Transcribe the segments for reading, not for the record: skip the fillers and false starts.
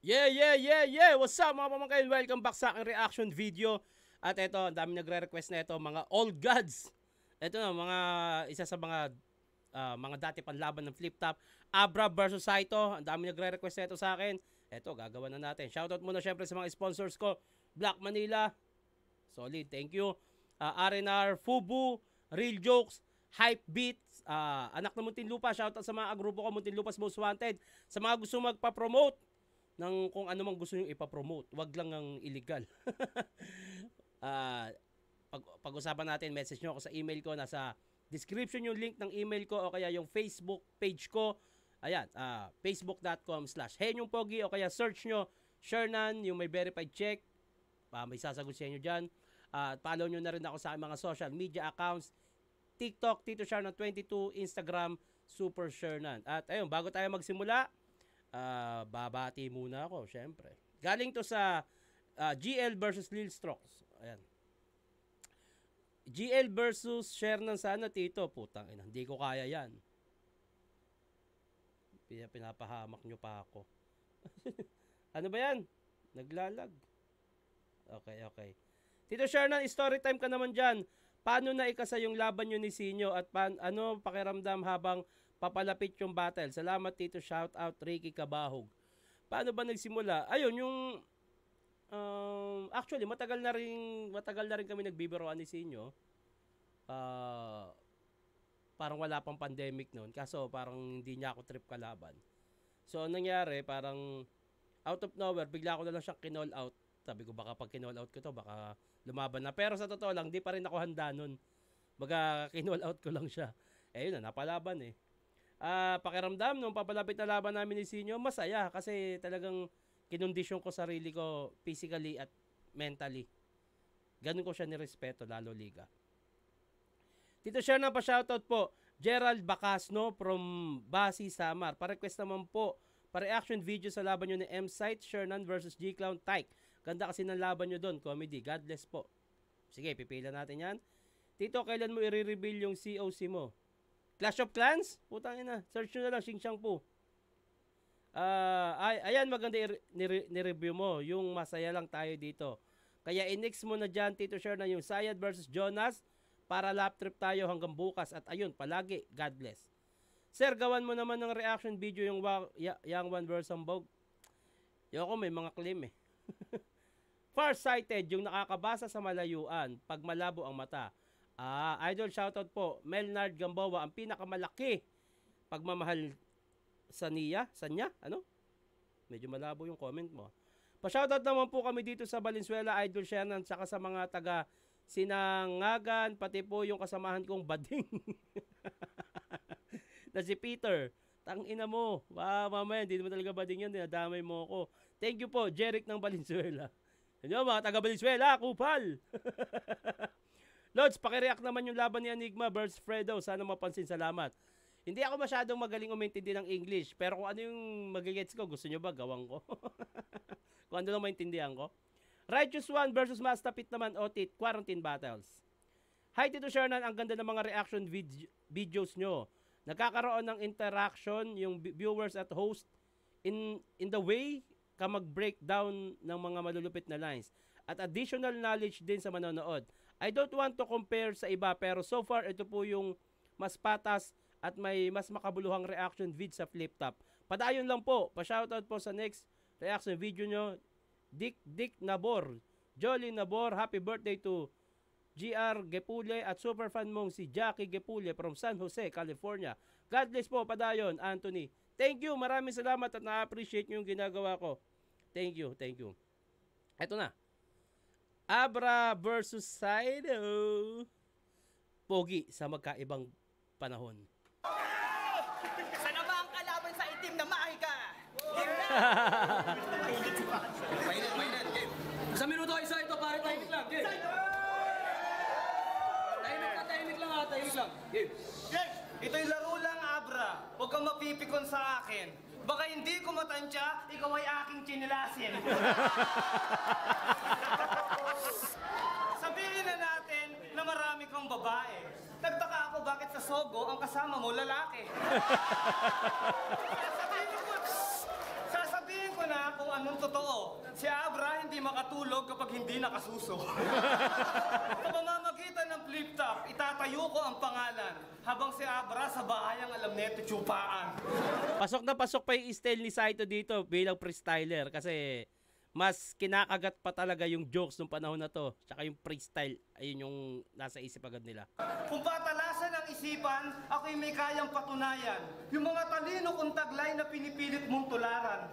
Yeah! What's up mga pamangkin? Welcome back sa aking reaction video. At ito, ang dami nagre-request na ito, mga old gods. Ito na, isa sa mga dati panlaban ng flip top. Abra versus Saito. Ang dami nagre-request na ito sa akin. Ito, gagawa na natin. Shoutout muna syempre sa mga sponsors ko. Black Manila. Solid, thank you. R&R, Fubu, Real Jokes, Hype Beats, Anak ng Muntinlupa. Shoutout sa mga grupo ko, Muntinlupa's Most Wanted. Sa mga gusto magpa-promote ng kung ano mang gusto nyo ipapromote. Wag lang ang illegal. Pag-usapan natin, message nyo ako sa email ko. Nasa description yung link ng email ko o kaya yung Facebook page ko. Ayan, facebook.com/henyongpogi o kaya search nyo Shernan, yung may verified check. May sasagot sa inyo dyan. Follow nyo na rin ako sa mga social media accounts. TikTok, Tito Shernan 22, Instagram, Super Shernan. At ayun, bago tayo magsimula, babati muna ako, syempre. Galing to sa GL versus Lil Strokes. Ayan. GL versus Shernan sana, Tito. Putang ina, hindi ko kaya yan. Pinapahamak nyo pa ako. Ano ba yan? Naglalag. Okay. Tito Shernan, story time ka naman dyan. Paano na ikasa yung laban nyo ni Sinyo at ano pakiramdam habang papalapit yung battle? Salamat, Tito. Shout out Ricky Cabahog. Paano ba nagsimula? Ayun, yung actually matagal na rin kami nagbibiroan ni Sinyo. Parang wala pang pandemic noon. Kaso parang hindi niya ako trip kalaban. So nangyari, parang out of nowhere, bigla ko na lang siyang kinall out. Sabi ko baka pag kinall out ko to, baka lumaban na. Pero sa totoo lang, di pa rin ako handa nun. Baga kinall out ko lang siya. Yun na, napalaban eh. Pakiramdam, nung papalapit na laban namin ni Sinyo, masaya. Kasi talagang kinondisyon ko sarili ko physically at mentally. Ganun ko siya nirespeto, lalo liga. Tito Shernan, pa-shoutout po. Gerald Bacasno from Basi, Samar. Pa-request naman po, pa-reaction video sa laban nyo ni M-Site, Shernan versus G-Clown Tyke. Ganda kasi ng laban nyo doon, comedy. God bless po. Sige, pipila natin yan. Tito, kailan mo i-reveal yung COC mo? Clash of Clans? Putang ina. Search nyo na lang, Xing Xiang Po. Ayan, maganda ni-review mo. Yung masaya lang tayo dito. Kaya in-next mo na dyan, Tito Shernan, yung Sayad versus Jonas para lap trip tayo hanggang bukas. At ayun, palagi, God bless. Sir, gawan mo naman ng reaction video yung Young One versus Sambog. Yoko, may mga claim eh. Farsighted, yung nakakabasa sa malayuan pag malabo ang mata. Idol shoutout po, Melnard Gamboa, ang pinakamalaki pagmamahal sa niya, ano? Medyo malabo yung comment mo. Pa-shoutout naman po kami dito sa Valenzuela, Idol Shernan, saka sa mga taga Sinangagan, pati po yung kasamahan kong bading. Na si Peter. Tangina mo. Mamaya, hindi mo talaga bading yan, dinadamay mo ako. Thank you po, Jeric ng Valenzuela. Ano mga taga Valenzuela, kupal. Lods, pakireact naman yung laban ni Enigma versus Fredo. Sana mapansin, salamat. Hindi ako masyadong magaling umintindi ng English, pero kung ano yung magigets ko, gusto nyo ba gawang ko? Kung ano lang maintindihan ko. Righteous One versus Mastapit naman, Otit, Quarantine Battles. Hi, Tito Shernan, ang ganda ng mga reaction videos nyo. Nagkakaroon ng interaction yung viewers at host in the way ka mag-breakdown ng mga malulupit na lines. At additional knowledge din sa manonood. I don't want to compare sa iba, pero so far ito po yung mas patas at may mas makabuluhang reaction vid sa flip top. Padayon lang po. Pa-shoutout po sa next reaction video nyo. Dick Nabor. Jolly Nabor. Happy birthday to GR Gepule at super fan mong si Jackie Gepule from San Jose, California. God bless po, padayon, Anthony. Thank you. Maraming salamat at na-appreciate nyo yung ginagawa ko. Thank you. Eto na. Abra versus Saito. Pogi sa magkaibang panahon. Sana ba ang kalaban sa itim na mahika? Mainit, game. Sa minuto isa ito, pare, timing lang, game. Timing lang. Game. Yes! Ito'y laro lang, Abra. Huwag kang mapipikon sa akin. Baka hindi ko matansya, ikaw ay aking chinilasin. Sabihin na natin na marami kang babae. Nagtaka ako bakit sa Sogo ang kasama mo lalaki. Sasabihin ko ko na kung anong totoo. Si Abra hindi makatulog kapag hindi nakasuso. Sa pamamagitan ng flip top, itatayo ko ang pangalan. Habang si Abra sa bahay ang alam neto tsupaan. Pasok pa yung style ni Saito dito bilang freestyler kasi mas kinakagat pa talaga yung jokes nung panahon na to. Tsaka yung freestyle, ayun yung nasa isip agad nila. Kung patalasan ng isipan, ako'y may kayang patunayan. Yung mga talino kong taglay na pinipilit mong tularan.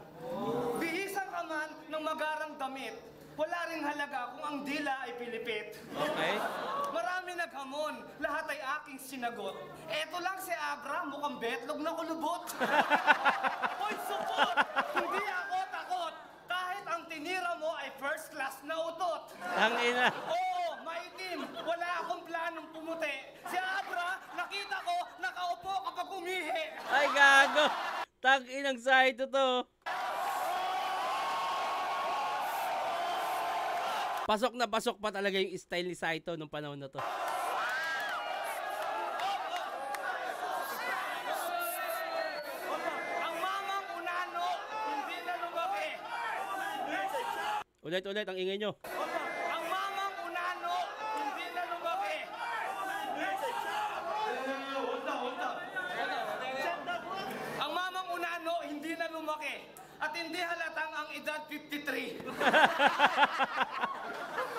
Bihisan ka man ng magarang damit, wala ring halaga kung ang dila ay pilipit. Okay? Marami naghamon, lahat ay aking sinagot. Eto lang si Abra, mukhang betlog na kulubot. Hoy, support! Hindi ako takot. Kahit ang tinira mo ay first class na utot. Tangina. Oo, maitim. Wala akong planong pumuti. Si Abra, nakita ko, nakaupo kapag umihi. Ay, gago. Tanginang Saito to. Pasok pa talaga yung style ni Saito nung panahon na to. Ang mamang unano, hindi na lumaki. Ulit, ang ingay nyo. Ang mamang unano, hindi na lumaki. Ang mamang unano, hindi na lumaki. At hindi halatang ang edad 53.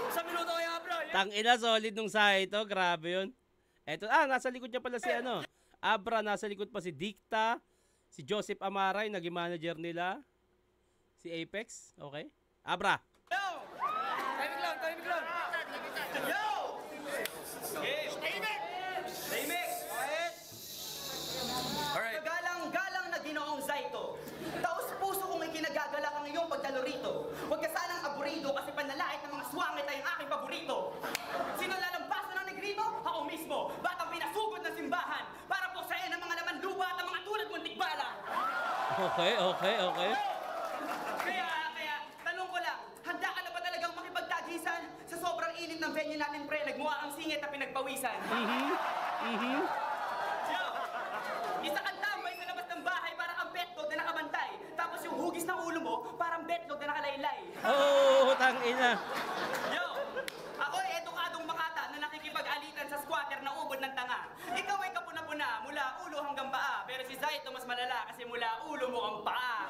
Sa minuto kay Abra. Tangina, solid nung Saito. Grabe yun. Eto, nasa likod niya pala si ano. Abra, nasa likod pa si Dicta. Si Joseph Amaray, naging manager nila. Si Apex. Okay. Abra. Yo! Timing lang. Yo! Game! Remix! Alright. Galang-galang na ginoong Saito. Taos puso kong ikinagagalak ang iyong pagdalo rito. Huwag ka sanang aburido kasi panlalait ng mga swangit ay ang aking paborito. Sino lalampaso ng negrito? Ako mismo. Batang pinasugod ng simbahan para puksain ang mga laman lupa at ang mga tulad mong tikbala. Okay. Kaya, tanong ko lang, handa ka na ba talagang makipagtagisan? Sa sobrang init ng venue natin, pre, nagmukha ang singit na pinagpawisan. Yo! Isa kang tambay sa labas ng bahay para kang betlog na nakabantay. Tapos yung hugis ng ulo mo, parang betlog na nakalaylay. Oh, tangina. Yo! Ako'y edukadong makata na nakikipag-alitan sa squatter na ubod ng tanga. Ikaw ay kapuna-puna mula ulo hanggang paa. Pero si Saito mas malala kasi mula ulo mo ang paa.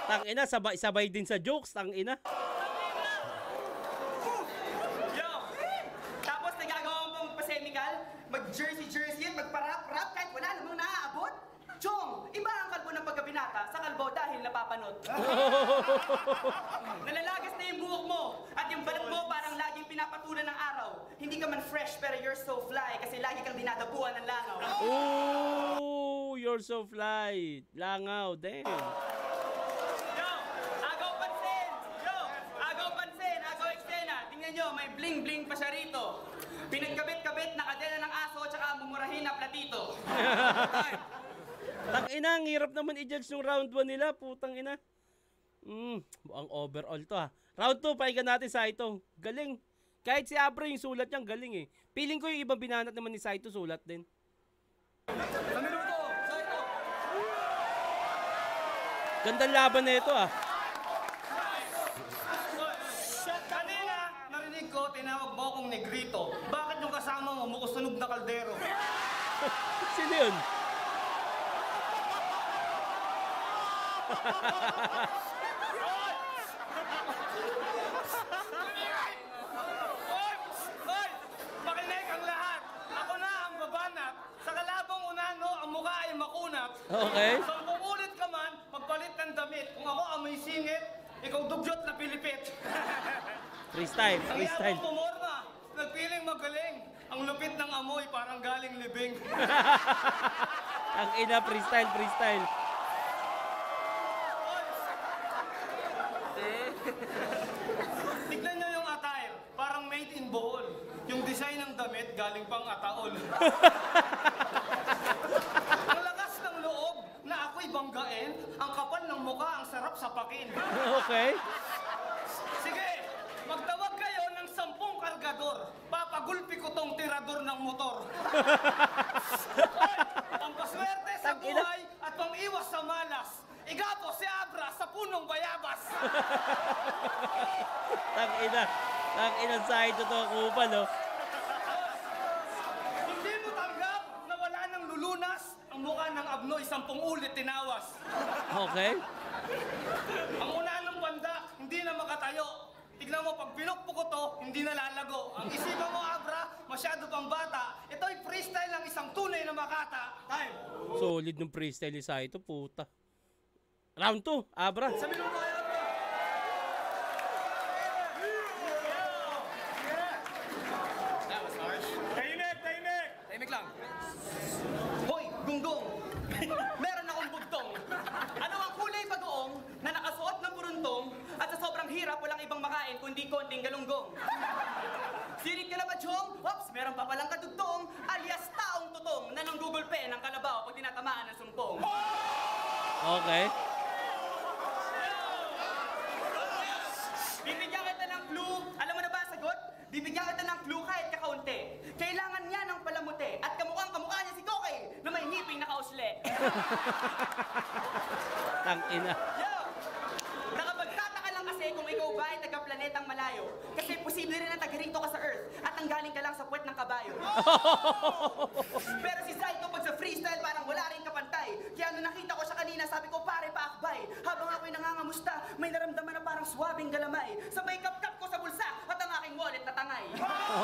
Tangina, sabay din sa jokes. Tangina. Yo! Tapos nagagawa mo pong pasemical, mag-jersey yun, magparap-rap kahit wala namang naaabot. Chong, iba ang kalbo ng pagkabinata sa kalbo dahil napapanot. Nalalagas na yung buhok mo at yung balat mo parang laging pinapatulan ng araw. Hindi ka man fresh pero you're so fly kasi lagi kang dinadapuan ng langaw. Oh, you're so fly. Langaw, damn. Yo! Agaw pansin! Yo! Agaw pansin! Agaw eksena! Tingnan nyo, may bling-bling pa siya rito. Pinagkabit-kabit na kadena ng aso tsaka mumurahin na platito. Tangina, ang hirap naman i-judge nung round 1 nila. Putang ina. Ang overall to ha. Round 2, pahinga natin Saito. Galing. Kahit si Abra yung sulat niyang galing eh. Feeling ko yung ibang binanat naman ni Saito sulat din. Sa minuto. Saito. Gandang laban na ito ah. Kanina, narinig ko, tinawag mo akong negrito. Bakit yung kasama mo mukusunog na kaldero? Sino yun? Hoy! Makinig ang lahat! Ako na ang babanat. Sa kalabang unano, ang mukha ay makunat. Okay. Sampung ulit ka man, magpalit ng damit. Kung ako amoy singit, ikaw dugyot na pilipit. Freestyle. Ang iyabang pumorma, nagpiling magaling. Ang lupit ng amoy, parang galing libing. Ang ina, freestyle. Tignan nyo yung attire, parang made in Bohol. Yung design ng damit, galing pang Ataol. Ang lakas ng loob na ako'y banggain, ang kapal ng mukha, ang sarap sapakin. Okay. Sige, magtawag kayo ng 10 kargador. Papagulpi ko tong tirador ng motor. Ay, pampaswerte sa Tangina. buhay at pang-iwas sa malas. Igapo si Abra sa punong bayabas. Tang ina Saito to kupal, no? Hindi mo tanggap na wala nang lulunas ang mukha ng Abnoy 10 ulit tinawas. Okay. Ang una ng banda, hindi na makatayo. Tignan mo, pag pinukpo ko to, hindi na lalago. Ang isipan mo, Abra, masyado pang bata. Ito'y freestyle ng isang tunay na makata. Time! Solid ng freestyle ni Saito, puta. Round 2, Abra. Sa minuto ay Abra. Tahimik lang. Hoy, gunggong! Meron akong bugtong. Ano ang kulay bagoong na nakasuot ng puruntong at sa sobrang hirap walang ibang makain kundi konting galunggong? Sirit ka na ba, Chong? Ops, meron pa palang kadugtong alias taong tutong na nang Google Pen ng kalabaw pag tinatamaan ng sumpong. Okay. Bibigyan kita ng clue. Alam mo na ba ang sagot? Bibigyan kita ng clue kahit kakaunti. Kailangan niya ng palamuti at kamukha niya si Koke na may ngiping nakausli. Tang ina. Yo! Nakapagtataka lang kasi kung ikaw ba ay taga-planetang malayo. Kasi posible rin na taga rito ka sa Earth at nanggaling ka lang sa puwet ng kabayo. Pero si Saito pag sa freestyle parang wala rin kapantay. Kaya nung nakita ko siya kanina sabi ko pare paakbay. Habang ako'y nangangamusta may naramdaman na parang swabing galamay. Sabay kap-kap ko sa bulsa at ang aking wallet natangay.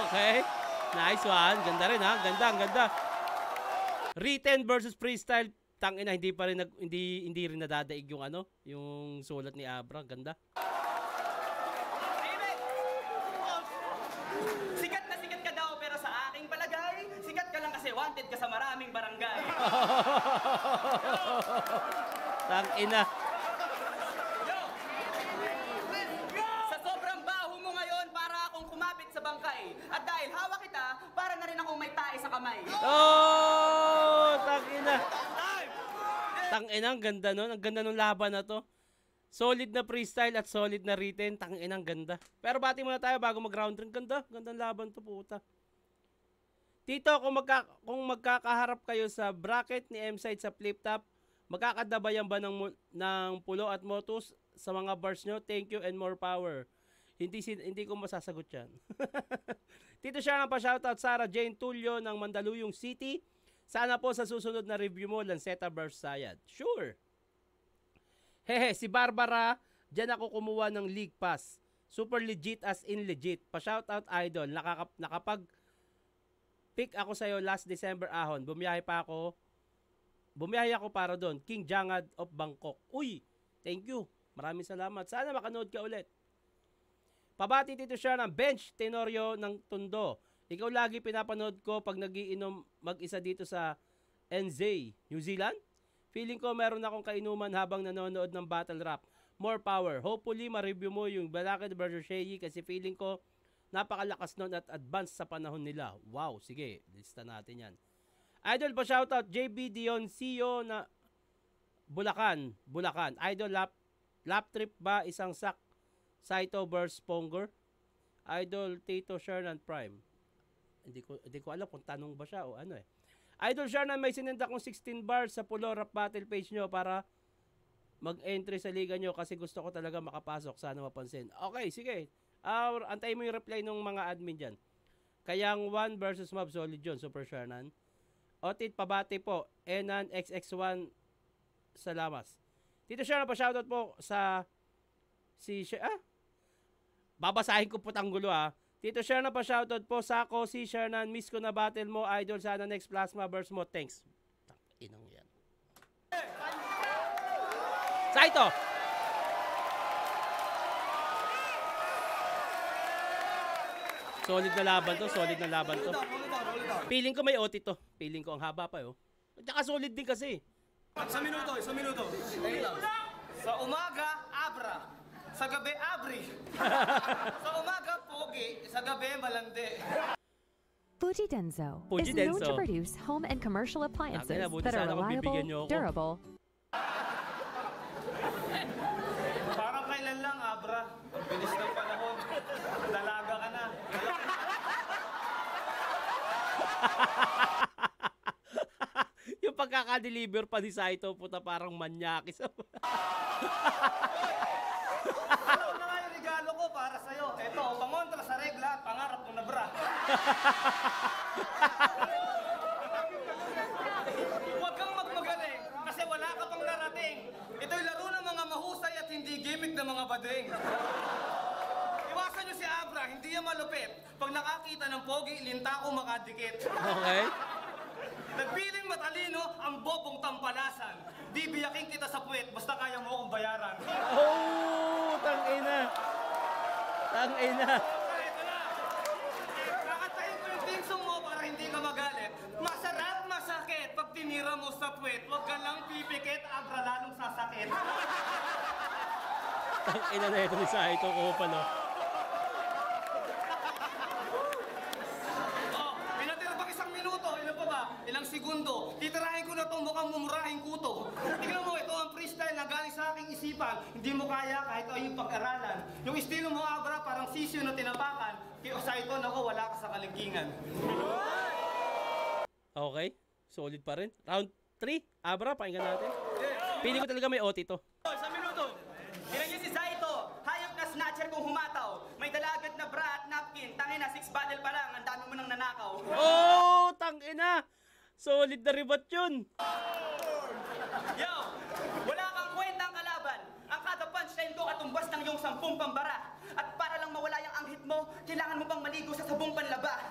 Okay. Nice one. Ganda rin, ha? Ganda, ang ganda. Written versus freestyle. Tang ina, hindi rin nadadaig yung ano, yung sulat ni Abra. Ganda. Sikat na sikat ka daw pero sa aking palagay, sikat ka lang kasi wanted ka sa maraming barangay. Tang ina. Sa sobrang baho mo ngayon, para akong kumapit sa bangkay. At dahil hawak kita, para na rin akong may tae sa kamay. Oh! Tang ina. Tang ina, ang ganda nun. Ang ganda nung laban na to. Solid na freestyle at solid na written. Tang ina, ang ganda. Pero bati muna tayo bago mag-round rin. Ganda. Gandang laban to, puta. Tito, kung magkakaharap kayo sa bracket ni M-Side sa flip top, magkakadabayan ba ng pulo at motos sa mga bars nyo? Thank you and more power. Hindi ko masasagot yan. Tito siya nga pa shoutout Sarah Jane Tulio ng Mandaluyong City. Sana po sa susunod na review mo, Lanceta vs. Sayad. Sure. Hehe, si Barbara, dyan ako kumuha ng League Pass. Super legit as in legit. Pa-shoutout idol. Nakapag-pick ako sa'yo last December ahon. Bumiyahe ako para doon. King Jangad of Bangkok. Uy, thank you. Maraming salamat. Sana makanood ka ulit. Pabati dito siya ng Bench Tenorio ng Tondo. Ikaw lagi pinapanood ko pag nagiinom mag-isa dito sa NZ, New Zealand. Feeling ko meron akong kainuman habang nanonood ng battle rap. More power. Hopefully ma-review mo yung Balakid vs. Sheyi kasi feeling ko napakalakas nun at advanced sa panahon nila. Wow, sige, lista natin yan. Idol pa shoutout JB Dioncio na Bulacan. Idol lap trip ba isang sak Saito vs. Pongur? Idol Tito Shernan Prime. Hindi ko alam kung tanong ba siya o ano eh. Idol Shernan, may sinenda kong 16 bars sa Pulo Rap Battle page nyo para mag-entry sa liga nyo kasi gusto ko talaga makapasok. Sana mapansin. Okay, sige. Antayin mo yung reply ng mga admin dyan. Kayang 1 versus Mob, solid yun. Super Shernan. Otit, pabati po. Enan XX1 salamat. Tito Shernan, pa-shoutout po sa babasahin ko po tanggulo Tito Shernan, pa-shoutout po sa ako, si Shernan, miss ko na battle mo, idol, sana next plasma burst mo, thanks. Inang yan. Saito! Solid na laban to. Feeling ko may OT to. Feeling ko ang haba pa At saka solid din kasi. Sa minuto. Tahimik lang. Sa umaga, Abra. Sa gabi, Abri. Sa umaga, Pogi. Sa gabi, Malande. Fuji Denso Fuji is known Denso. to produce home and commercial appliances Tangina, buti that are sana kung bibigyan niyo reliable, ako. durable, Parang kailan lang, Abra. Ang bilis ng panahon. Dalaga ka na. Yung pagkaka-deliver pa ni Saito, puta parang manyakis. Ano na nga yung regalo ko para sa'yo? Ito, pangontra sa regla at pangarap mo na bra. Huwag kang magmagaling kasi wala ka pang narating. Ito'y laro ng mga mahusay at hindi gimmick ng mga bading. Iwasan niyo si Abra, hindi yan malupit. Pag nakakita ng pogi, linta ko makadikit. Okay. Nagpiling matalino ang bobong tampalasan. Di biyakin kita sa puwet, basta kaya mo akong bayaran. Oh, tangina. Tangina. Ito na. Kakatayin ko yung theme song mo para hindi ka magalit. Masarap, masakit. Pag tinira mo sa puwet, huwag ka lang pipikit, Abra lalong sasakit. Tangina na ito ni Saito Kupal, oh. Oh, pinatira pang 1 minuto. Ilan pa ba? Ilang segundo. Titirahin ko na itong mukhang mumurahing kuto. Tingnan mo, ito ang freestyle na galing sa aking isipan. Hindi mo kaya kahit ay yung pag-aralan. Yung estilo mo, Abra, parang sisyo na tinapakan. Kaya sa ito, nako, wala ka sa kaligkingan. Okay. Solid pa rin. Round 3. Abra, pakinggan natin. Pili ko talaga may OT to. 1 minuto. Tingnan niyo si Zaito, hayop na snatcher kung humataw. May dalagat na bra at napkin, tangin na 6 battle pa lang, ang dami mo nang nanakaw. Oh, tangina. Solid na ribat yun. Yo, wala kang kwentang kalaban. Ang kada punchline ko katumbas ng iyong 10 pambara. At para lang mawala yung anghit mo, kailangan mo pang maligo sa sabong panlaba.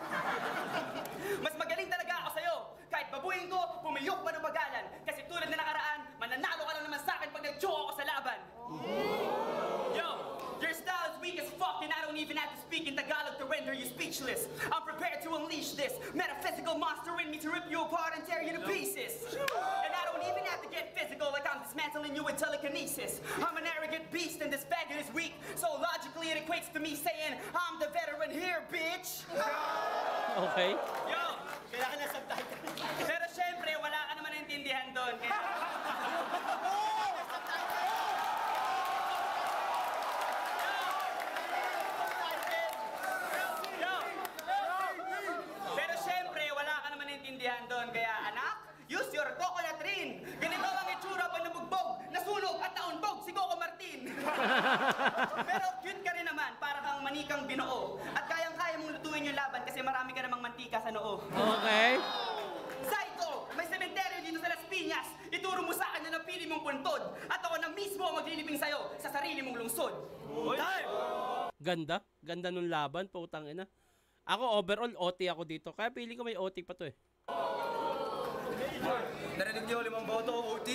Mas magaling talaga ako sa'yo. Kahit babuhin ko, pumiyok man ang bagalan. Kasi tulad na nakaraan, mananalo ka lang naman sa akin pag nag-joke ako sa laban. Yo, your style is weak as fuck and I don't even have to speak in Tagalog to render you speechless. I'm prepared to unleash this metaphysical monster in me to rip you apart and tear you to pieces. And I don't even have to get physical like I'm dismantling you with telekinesis. I'm an arrogant beast and this faggot is weak. So logically it equates to me saying, I'm the veteran here, bitch. Okay. Yo, kailangan na subtitle. Pero syempre, wala ka naman naintindihan doon. Kaya... Pero syempre, wala ka naman naintindihan doon. Kaya anak, use your coconut rin. Ganito ang itsura pag nabugbog, nasunog at naunbog si Coco Martin. Pero cute ka rin naman, para kang manikang binoo. At kayang-kaya mong lutuin yung laban kasi marami ka namang mantika sa noo. Okay. Psycho! May sementeryo dito sa Las Piñas. Ituro mo sa akin na napili mong puntod. At ako na mismo ang maglilibing sa'yo sa sarili mong lungsod. Time! Ganda. Ganda nung laban, putang ina. Ako overall OT ako dito. Kaya pili ko may OT pa to eh. Narinig niyo 5 boto, OT.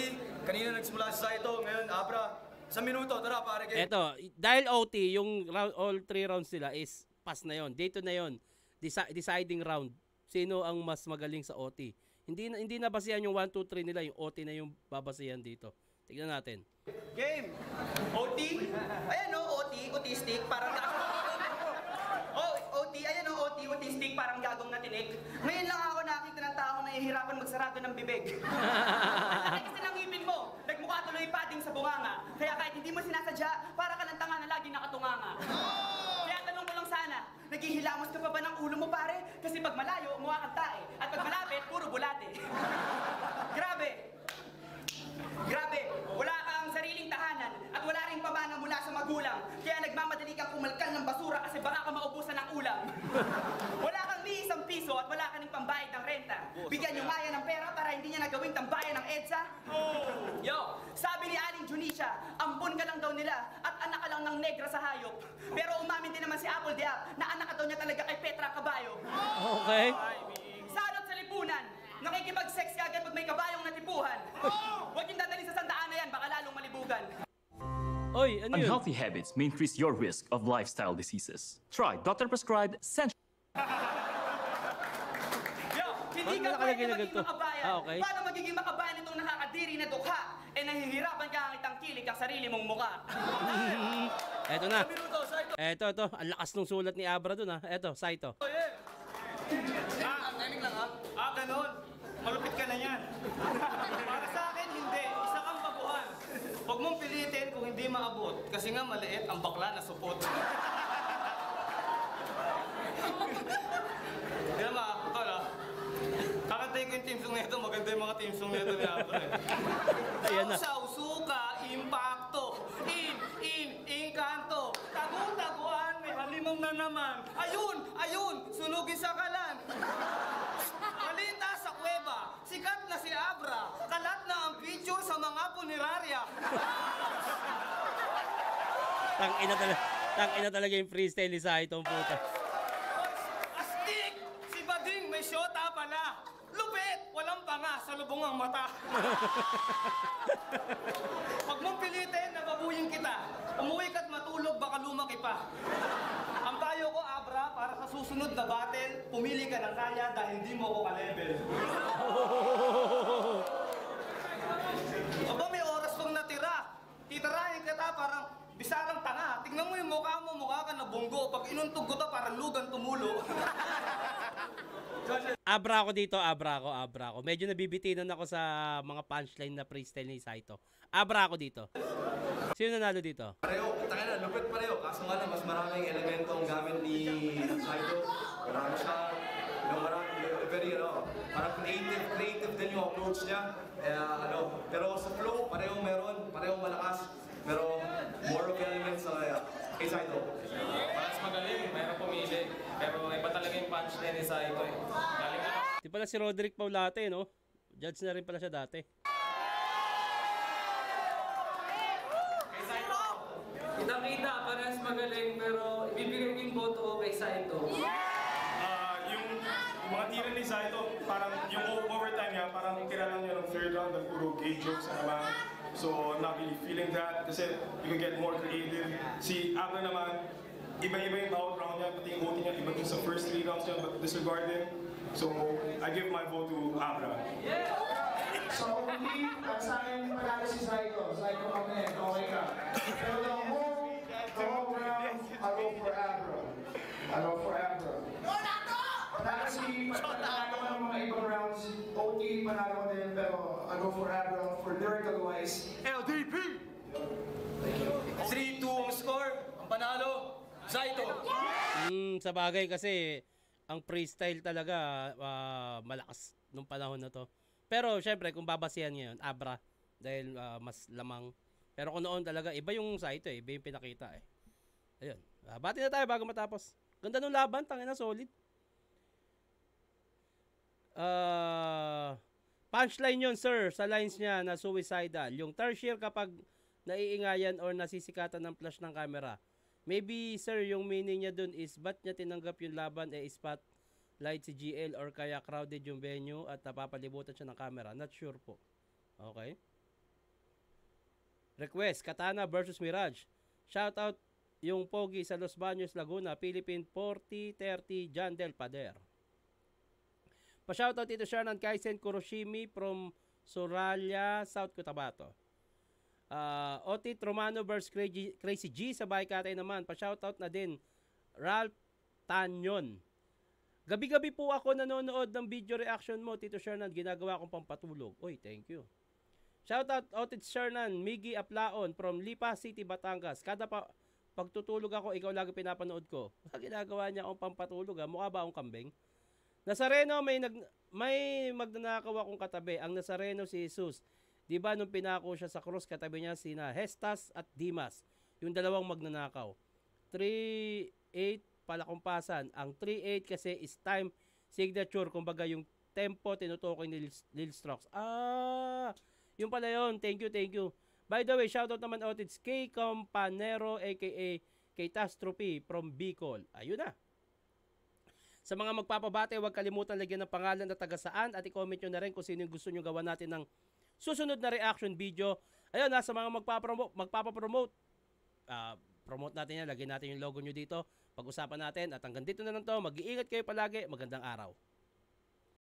Kanina nagsimula si Saito, ngayon Abra. 1 minuto, tara pare game. Eto, dahil OT, yung round, all 3 rounds nila is pass na yon. Dito na yon. Deciding round. Sino ang mas magaling sa OT? Hindi na basihan yung 1, 2, 3 nila, yung OT na yung babasihan dito. Tignan natin. Game! OT? Ayan o, OT, autistic, parang Oh, OT, ayan o, OT, autistic, parang gagong na tinik. Ngayon lang ako nakita ng tao na nahihirapan magsarado ng bibig. Ang laki kasi ng ngipin mo, nagmukha tuloy pating sa bunganga. Kaya kahit hindi mo sinasadya, para ka ng tanga na laging nakatunganga. Kaya tanong ko lang sana, naghihilamos ka pa ba ng ulo mo pare? Kasi pag malayo, mukha kang tae. At pag malapit, puro bulate. Grabe! Grabe, wala kang sariling tahanan at wala ring pamana mula sa magulang. Kaya nagmamadali kang kumalkal ng basura kasi baka ka maubusan ng ulam. Wala kang ni isang piso at wala ka ning pambayad ng renta. Bigyan yung maya ng pera para hindi niya nagawing tambayan ng EDSA. Yo, sabi ni Aling Junisha, ampun ka lang daw nila at anak ka lang ng negra sa hayop. Pero umamin din naman si Apple Diap na anak ka daw niya talaga kay Petra Caballo. Okay. Salot sa lipunan! Nakikipag-sex ka agad pag may kabayong natipuhan. Huwag yung dadalhin sa sandaan na yan, baka lalong malibugan. Oy, ano yun? Unhealthy habits may increase your risk of lifestyle diseases. Try doctor-prescribed Central. Yo, hindi Ano ka nakalagay pwede na maging ganito? makabayan. Ah, okay. Paano magiging makabayan itong nakakadiri na dukha? Eh nahihirapan ka ang itang kilig ang sarili mong muka. Eto na. 1 minuto, Saito. Eto. Ang lakas ng sulat ni Abra dun ha. Eto, Saito. Timing lang ha? Ganon. Malupit ka na yan. Para sa akin, hindi. Isa kang baguhan. Huwag mong pilitin kung hindi maabot. Kasi nga maliit ang bakla na supot. Hindi naman, ito na. Kakantay ko yung team song nito. Maganda yung mga team song nito ni Abra eh. Ayan na. Sausaw, ka, impacto. Inkanto. Tagu-taguan, may halimong na naman. Ayun, sunugin sa kalan. Balita sa kuweba, sikat na si Abra. Kalat na ang picture sa mga punerarya. Tang ina talaga yung freestyle ni Saito, puta. Astig! Si Bading may syota pala. Lupit! Walang panga sa lubong ang mata. Huwag mong pilitin na babuyin kita. Umuwi ka't matulog, baka lumaki pa. Ang payo ko, Abra, para sa susunod na battle, pumili ka ng kanya dahil hindi mo ako ka-level. Aba, may oras pang natira. Titirahin kita parang bisarang tanga. Tingnan mo yung mukha ka na bunggo. Pag inuntog ko to, parang lugan tumulo. Abra ako dito, abra ako. Medyo nabibitinan ako sa mga punchline na freestyle ni Saito. Abra ako dito. Sino nanalo dito? Pareho, tangina, lupit pareho. Kaso nga lang, mas maraming elemento ang gamit ni Saito. Marami siya, very, parang creative din yung approach niya. Pero sa flow, parehong meron, parehong malakas. Pero more of elements kay Saito. Mas magaling, mayroong pumili. Pero iba talaga yung punchline ni Saito eh. Galing na Di pala si Roderick Paulate, no? Judge na rin pala siya dati. kay Saito. Kita-kita, parehas magaling, pero ibibigay ko yung boto ko kay Saito. Yung mga tira ni Saito, parang yung overtime niya, parang tira lang niya ng third round, ng puro gay jokes na naman. So, I'm not really feeling that kasi you can get more creative. Si Abra naman, iba-iba yung bawat round niya, pati yung OT niya, iba din sa first 3 rounds niya, but disregarding. So, I give my vote to Abra. So, hindi, ang sa akin, panalo si Saito. Saito kami, okay ka. Pero the whole round, I go for Abra. Panalo ko ng mga ibang rounds. OT, panalo ko din, pero I go for Abra for lyrical wise. LDP! 3-2 ang score. Ang panalo, Saito. Sa bagay kasi ang freestyle talaga malakas nung panahon na to. Pero syempre kung babasihan ngayon, Abra dahil mas lamang. Pero kung noon talaga iba yung Saito iba yung pinakita eh. Ayun. Bati na tayo bago matapos. Ganda nung laban, tangina solid. Punchline yun, sir, sa lines niya na suicidal. Yung tertiary kapag naiingayan or nasisikatan ng flash ng camera. Maybe, sir, yung meaning niya dun is ba't niya tinanggap yung laban spotlight si GL or kaya crowded yung venue at napapalibutan siya ng camera. Not sure po. Okay. Request, Katana versus Mirage. Shoutout yung Pogi sa Los Baños, Laguna, Philippine 4030 John Del Pader. Pa-shoutout ito Shernan Kaisen Kuroshimi from Suralia, South Cotabato. Otit Romano vs Crazy G sa Baykatay naman. Pa-shoutout na din Ralph Tanyon. Gabi-gabi po ako nanonood ng video reaction mo, Tito Shernan. Ginagawa kong pampatulog. Uy, thank you. Shoutout Otit Shernan, Miggy Aplaon from Lipa City, Batangas. Kada pagtutulog ako, ikaw lagi pinapanood ko. Ginagawa niya akong pampatulog. Mukha ba akong kambing? Nazareno, may magnanakaw akong katabi. Ang Nazareno si Jesus. Di ba nung pinako siya sa krus, katabi niya sina Hestas at Dimas. Yung dalawang magnanakaw. 3-8 palakumpasan. Ang 3-8 kasi is time signature. Kumbaga yung tempo tinutukoy ni Lil Strokes. Yung pala yun. Thank you. By the way, shoutout naman out it's K. Campanero aka Catastrophe from Bicol. Ayun na. Sa mga magpapabate, huwag kalimutan lagyan ng pangalan at taga-saan at i-comment nyo na rin kung sino yung gusto nyo gawa natin ng susunod na reaction video. Ayun, sa mga magpapapromote, promote natin yan, lagyan natin yung logo nyo dito, pag-usapan natin at hanggang dito na lang to, mag-iingat kayo palagi, magandang araw.